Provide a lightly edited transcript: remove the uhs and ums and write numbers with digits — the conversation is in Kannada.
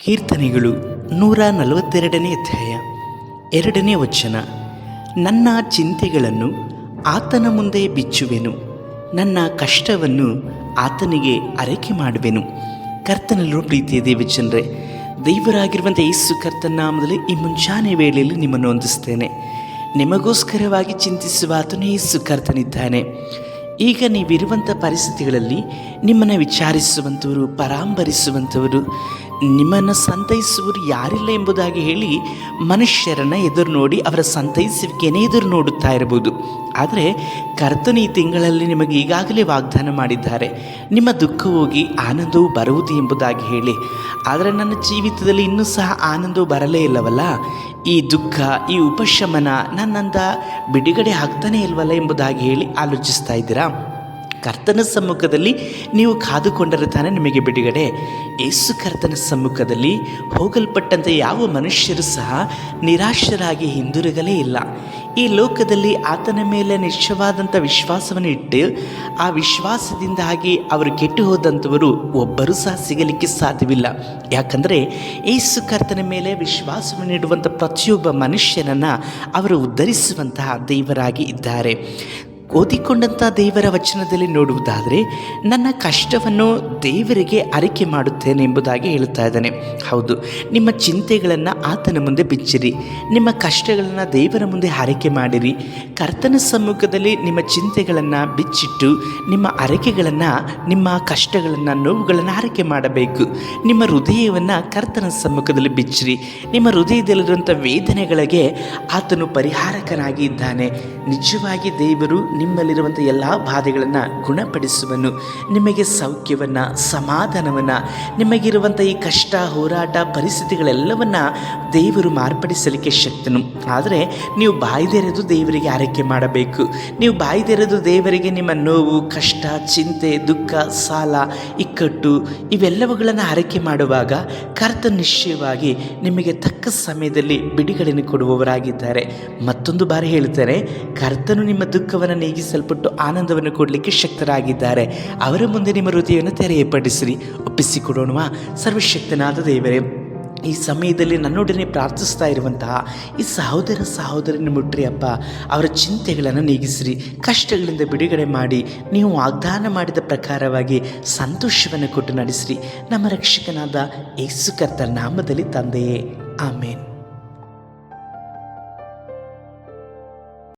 ಕೀರ್ತನೆಗಳು 142ನೇ ಅಧ್ಯಾಯ 2ನೇ ವಚನ. ನನ್ನ ಚಿಂತೆಗಳನ್ನು ಆತನ ಮುಂದೆ ಬಿಚ್ಚುವೆನು, ನನ್ನ ಕಷ್ಟವನ್ನು ಆತನಿಗೆ ಅರಿಕೆ ಮಾಡುವೆನು. ಕರ್ತನಲ್ಲಿರುವ ಪ್ರೀತಿಯ ದೇವಜನರೇ, ದೇವರಾಗಿರುವಂಥ ಯೇಸು ಕರ್ತನ ನಾಮದಲ್ಲಿ ಈ ಮುಂಜಾನೆ ವೇಳೆಯಲ್ಲಿ ನಿಮ್ಮನ್ನು ಹೊಂದಿಸ್ತೇನೆ. ನಿಮಗೋಸ್ಕರವಾಗಿ ಚಿಂತಿಸುವ ಆತನೇ ಯೇಸು ಕರ್ತನಿದ್ದಾನೆ. ಈಗ ನೀವಿರುವಂಥ ಪರಿಸ್ಥಿತಿಗಳಲ್ಲಿ ನಿಮ್ಮನ್ನು ವಿಚಾರಿಸುವಂಥವರು, ಪರಾಂಬರಿಸುವಂಥವರು, ನಿಮ್ಮನ್ನು ಸಂತೈಸುವರು ಯಾರಿಲ್ಲ ಎಂಬುದಾಗಿ ಹೇಳಿ ಮನುಷ್ಯರನ್ನು ಎದುರು ನೋಡಿ ಅವರ ಸಂತೈಸುವಿಕೆಯೇ ಎದುರು ನೋಡುತ್ತಾ ಇರಬಹುದು. ಆದರೆ ಕರ್ತನು ಈ ತಿಂಗಳಲ್ಲಿ ನಿಮಗೆ ಈಗಾಗಲೇ ವಾಗ್ದಾನ ಮಾಡಿದ್ದಾರೆ, ನಿಮ್ಮ ದುಃಖ ಹೋಗಿ ಆನಂದವು ಬರುವುದು ಎಂಬುದಾಗಿ ಹೇಳಿ. ಆದರೆ ನನ್ನ ಜೀವಿತದಲ್ಲಿ ಇನ್ನೂ ಸಹ ಆನಂದವು ಬರಲೇ ಇಲ್ಲವಲ್ಲ, ಈ ದುಃಖ, ಈ ಉಪಶಮನ ನನ್ನಿಂದ ಬಿಡುಗಡೆ ಆಗ್ತಾನೇ ಇಲ್ವಲ್ಲ ಎಂಬುದಾಗಿ ಹೇಳಿ ಆಲೋಚಿಸ್ತಾ ಇದ್ದೀರಾ? ಕರ್ತನ ಸಮ್ಮುಖದಲ್ಲಿ ನೀವು ಕಾದುಕೊಂಡರೆ ತಾನೇ ನಿಮಗೆ ಬಿಡುಗಡೆ. ಯೇಸು ಕರ್ತನ ಸಮ್ಮುಖದಲ್ಲಿ ಹೋಗಲ್ಪಟ್ಟಂತೆ ಯಾವ ಮನುಷ್ಯರು ಸಹ ನಿರಾಶರಾಗಿ ಹಿಂದಿರುಗಲೇ ಇಲ್ಲ. ಈ ಲೋಕದಲ್ಲಿ ಆತನ ಮೇಲೆ ನಿಶ್ಚಯವಾದಂಥ ವಿಶ್ವಾಸವನ್ನು ಇಟ್ಟು ಆ ವಿಶ್ವಾಸದಿಂದಾಗಿ ಅವರು ಕೆಟ್ಟು ಹೋದಂಥವರು ಒಬ್ಬರೂ ಸಹ ಸಿಗಲಿಕ್ಕೆ ಸಾಧ್ಯವಿಲ್ಲ. ಯಾಕಂದರೆ ಯೇಸು ಕರ್ತನ ಮೇಲೆ ವಿಶ್ವಾಸವನ್ನು ಇಡುವಂಥ ಪ್ರತಿಯೊಬ್ಬ ಮನುಷ್ಯನನ್ನು ಅವರು ಉದ್ಧರಿಸುವಂತಹ ದೇವರಾಗಿ ಇದ್ದಾರೆ. ಓದಿಕೊಂಡಂಥ ದೇವರ ವಚನದಲ್ಲಿ ನೋಡುವುದಾದರೆ, ನನ್ನ ಕಷ್ಟವನ್ನು ದೇವರಿಗೆ ಅರಿಕೆ ಮಾಡುತ್ತೇನೆ ಎಂಬುದಾಗಿ ಹೇಳುತ್ತಾ ಇದ್ದಾನೆ. ಹೌದು, ನಿಮ್ಮ ಚಿಂತೆಗಳನ್ನು ಆತನ ಮುಂದೆ ಬಿಚ್ಚಿರಿ, ನಿಮ್ಮ ಕಷ್ಟಗಳನ್ನು ದೇವರ ಮುಂದೆ ಅರಿಕೆ ಮಾಡಿರಿ. ಕರ್ತನ ಸಮ್ಮುಖದಲ್ಲಿ ನಿಮ್ಮ ಚಿಂತೆಗಳನ್ನು ಬಿಚ್ಚಿಟ್ಟು ನಿಮ್ಮ ಅರಿಕೆಗಳನ್ನು, ನಿಮ್ಮ ಕಷ್ಟಗಳನ್ನು, ನೋವುಗಳನ್ನು ಅರಿಕೆ ಮಾಡಬೇಕು. ನಿಮ್ಮ ಹೃದಯವನ್ನು ಕರ್ತನ ಸಮ್ಮುಖದಲ್ಲಿ ಬಿಚ್ಚಿರಿ. ನಿಮ್ಮ ಹೃದಯದಲ್ಲಿರುವಂಥ ವೇದನೆಗಳಿಗೆ ಆತನು ಪರಿಹಾರಕನಾಗಿ ಇದ್ದಾನೆ. ನಿಜವಾಗಿ ದೇವರು ನಿಮ್ಮಲ್ಲಿರುವಂಥ ಎಲ್ಲ ಬಾಧೆಗಳನ್ನು ಗುಣಪಡಿಸುವನು. ನಿಮಗೆ ಸೌಖ್ಯವನ್ನು, ಸಮಾಧಾನವನ್ನು, ನಿಮಗಿರುವಂಥ ಈ ಕಷ್ಟ, ಹೋರಾಟ, ಪರಿಸ್ಥಿತಿಗಳೆಲ್ಲವನ್ನು ದೇವರು ಮಾರ್ಪಡಿಸಲಿಕ್ಕೆ ಶಕ್ತನು. ಆದರೆ ನೀವು ಬಾಯ್ದೆರೆದು ದೇವರಿಗೆ ಆರೈಕೆ ಮಾಡಬೇಕು. ನೀವು ಬಾಯ್ದೆರೆದು ದೇವರಿಗೆ ನಿಮ್ಮ ನೋವು, ಕಷ್ಟ, ಚಿಂತೆ, ದುಃಖ, ಸಾಲ, ಇಕ್ಕಟ್ಟು ಇವೆಲ್ಲವುಗಳನ್ನು ಆರೈಕೆ ಮಾಡುವಾಗ ಕರ್ತನು ನಿಶ್ಚಯವಾಗಿ ನಿಮಗೆ ತಕ್ಕ ಸಮಯದಲ್ಲಿ ಬಿಡುಗಡೆಯನ್ನು ಕೊಡುವವರಾಗಿದ್ದಾರೆ. ಮತ್ತೊಂದು ಬಾರಿ ಹೇಳ್ತಾರೆ, ಕರ್ತನು ನಿಮ್ಮ ದುಃಖವನ್ನು ನೀಗಿಸಲ್ಪಟ್ಟು ಆನಂದವನ್ನು ಕೊಡಲಿಕ್ಕೆ ಶಕ್ತರಾಗಿದ್ದಾರೆ. ಅವರ ಮುಂದೆ ನಿಮ್ಮ ಹೃದಯವನ್ನು ತೆರೆಯಪಡಿಸಿರಿ. ಒಪ್ಪಿಸಿಕೊಡೋಣವಾ? ಸರ್ವಶಕ್ತನಾದ ದೇವರೇ, ಈ ಸಮಯದಲ್ಲಿ ನನ್ನೊಡನೆ ಪ್ರಾರ್ಥಿಸ್ತಾ ಇರುವಂತಹ ಈ ಸಹೋದರನ ಮುಟ್ರಿ ಅಪ್ಪ. ಅವರ ಚಿಂತೆಗಳನ್ನು ನೀಗಿಸಿರಿ, ಕಷ್ಟಗಳಿಂದ ಬಿಡುಗಡೆ ಮಾಡಿ ನೀವು ವಾಗ್ದಾನ ಮಾಡಿದ ಪ್ರಕಾರವಾಗಿ ಸಂತೋಷವನ್ನು ಕೊಟ್ಟು ನಡೆಸಿರಿ. ನಮ್ಮ ರಕ್ಷಕನಾದ ಯೇಸು ಕರ್ತನ ನಾಮದಲ್ಲಿ ತಂದೆಯೇ, ಆಮೇನ್.